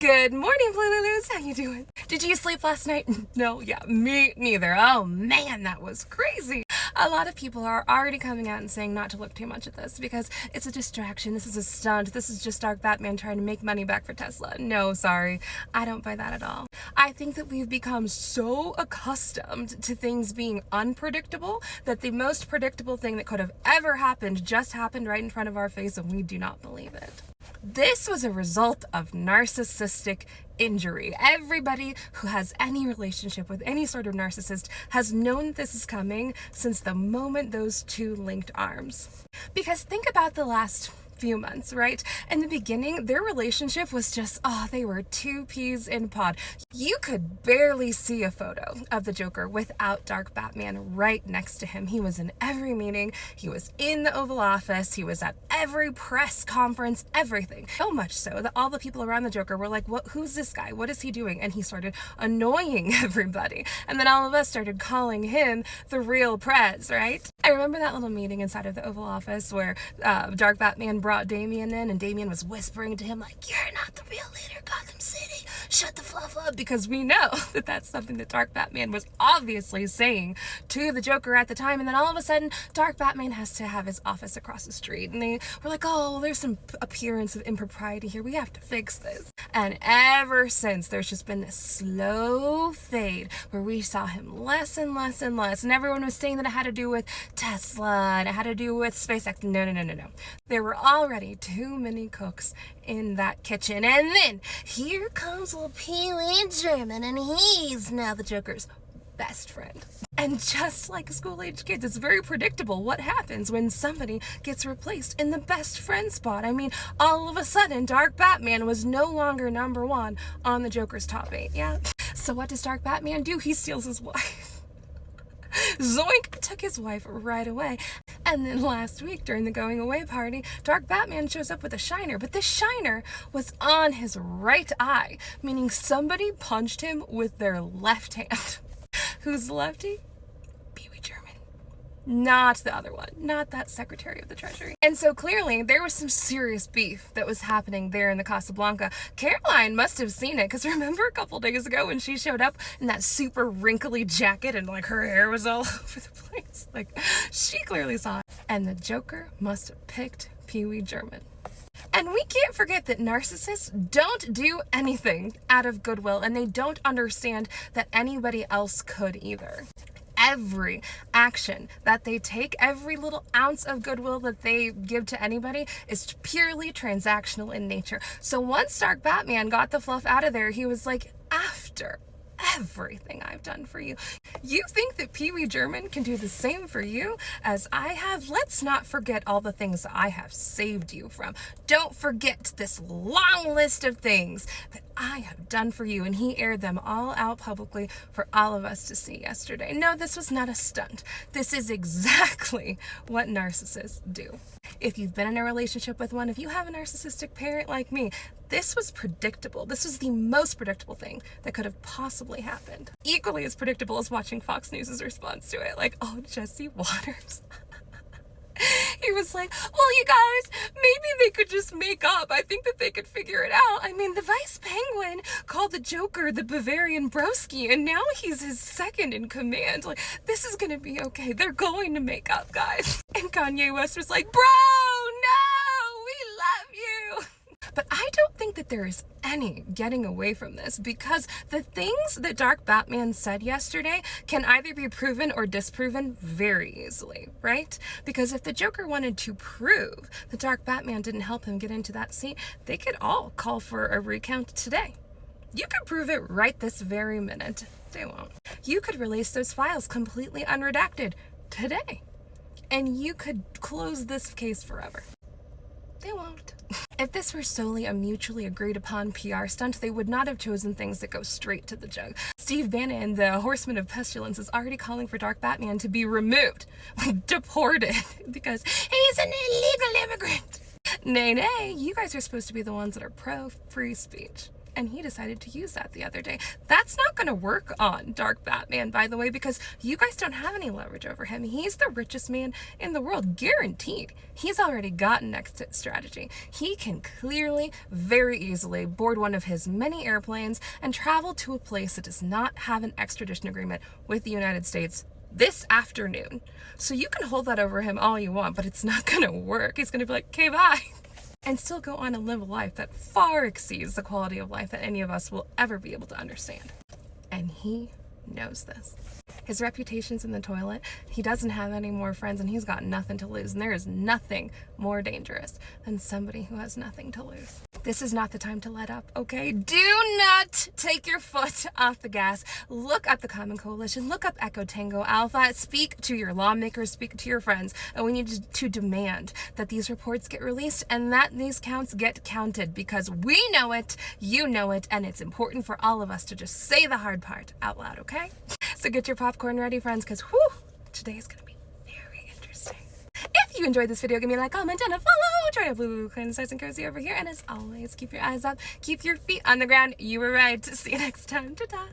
Good morning, Blue. How you doing? Did you sleep last night? No, yeah, me neither. Oh man, that was crazy. A lot of people are already coming out and saying not to look too much at this because it's a distraction. This is a stunt. This is just Dark Batman trying to make money back for Tesla. No, sorry. I don't buy that at all. I think that we've become so accustomed to things being unpredictable that the most predictable thing that could have ever happened just happened right in front of our face and we do not believe it. This was a result of narcissistic injury. Everybody who has any relationship with any sort of narcissist has known this is coming since the moment those two linked arms. Because think about the last few months, right? In the beginning, their relationship was just, they were two peas in a pod. You could barely see a photo of the Joker without Dark Batman right next to him. He was in every meeting. He was in the Oval Office. He was at every press conference, everything. So much so that all the people around the Joker were like, who's this guy? What is he doing? And he started annoying everybody. And then all of us started calling him the real Prez, right? I remember that little meeting inside of the Oval Office where Dark Batman brought Damian in, and Damian was whispering to him like, "You're not the real leader, Gotham City. Shut the fluff up," because we know that that's something that Dark Batman was obviously saying to the Joker at the time. And then all of a sudden, Dark Batman has to have his office across the street, and they were like, there's some appearance of impropriety here. We have to fix this. And ever since, there's just been this slow fade where we saw him less and less and less, and everyone was saying that it had to do with Tesla and it had to do with SpaceX. No. There were already too many cooks in that kitchen. And then here comes little Pee Wee German, and he's now the Joker's best friend. And just like school-age kids, it's very predictable what happens when somebody gets replaced in the best friend spot. I mean, all of a sudden, Dark Batman was no longer number one on the Joker's top 8, yeah? So what does Dark Batman do? He steals his wife. Zoink, took his wife right away. And then last week during the going away party, Dark Batman shows up with a shiner, but this shiner was on his right eye, meaning somebody punched him with their left hand. Who's the lefty? Pee Wee German. Not the other one, not that Secretary of the Treasury. And so clearly there was some serious beef that was happening there in the Casablanca. Caroline must have seen it, because remember a couple days ago when she showed up in that super wrinkly jacket and like her hair was all over the place? Like, she clearly saw it. And the Joker must have picked Pee Wee German. And we can't forget that narcissists don't do anything out of goodwill, and they don't understand that anybody else could either. Every action that they take, every little ounce of goodwill that they give to anybody is purely transactional in nature. So once Dark Batman got the fluff out of there, he was like, after everything I've done for you, you think that Pee Wee German can do the same for you as I have? Let's not forget all the things I have saved you from. Don't forget this long list of things that I have done for you. And he aired them all out publicly for all of us to see yesterday. No, this was not a stunt. This is exactly what narcissists do. If you've been in a relationship with one, if you have a narcissistic parent like me, this was predictable. This was the most predictable thing that could have possibly happened. Equally as predictable as watching Fox News' response to it. Like, Jesse Waters. He was like, well, you guys, maybe they could just make up. I think that they could figure it out. I mean, the Vice Penguin called the Joker the Bavarian Broski, and now he's his second in command. Like, this is gonna be okay. They're going to make up, guys. And Kanye West was like, bro, no, we love you. But I don't think that there is any getting away from this, because the things that Dark Batman said yesterday can either be proven or disproven very easily, right? Because if the Joker wanted to prove that Dark Batman didn't help him get into that seat, they could all call for a recount today. You could prove it right this very minute. They won't. You could release those files completely unredacted today, and you could close this case forever. They won't. If this were solely a mutually agreed upon PR stunt, they would not have chosen things that go straight to the jug. Steve Bannon, the Horseman of Pestilence, is already calling for Dark Batman to be removed, like deported, because he's an illegal immigrant. Nay, you guys are supposed to be the ones that are pro-free speech. And he decided to use that the other day. That's not going to work on Dark Batman, by the way, because you guys don't have any leverage over him. He's the richest man in the world, guaranteed. He's already got an exit strategy. He can clearly, very easily board one of his many airplanes and travel to a place that does not have an extradition agreement with the United States this afternoon. So you can hold that over him all you want, but it's not going to work. He's going to be like, okay, bye. And still go on and live a life that far exceeds the quality of life that any of us will ever be able to understand. And he knows this. His reputation's in the toilet. He doesn't have any more friends, and he's got nothing to lose. And there is nothing more dangerous than somebody who has nothing to lose. This is not the time to let up, okay? Do not take your foot off the gas. Look up the Common Coalition. Look up Echo Tango Alpha. Speak to your lawmakers. Speak to your friends. And we need to demand that these reports get released and that these counts get counted, because we know it, you know it, and it's important for all of us to just say the hard part out loud, okay? So get your popcorn ready, friends, because whew, today is going to be very interesting. If you enjoyed this video, give me a like, comment, and a follow. Try to blue kind stars and cozy over here. And as always, keep your eyes up, keep your feet on the ground. You were right. See you next time. Ta-ta.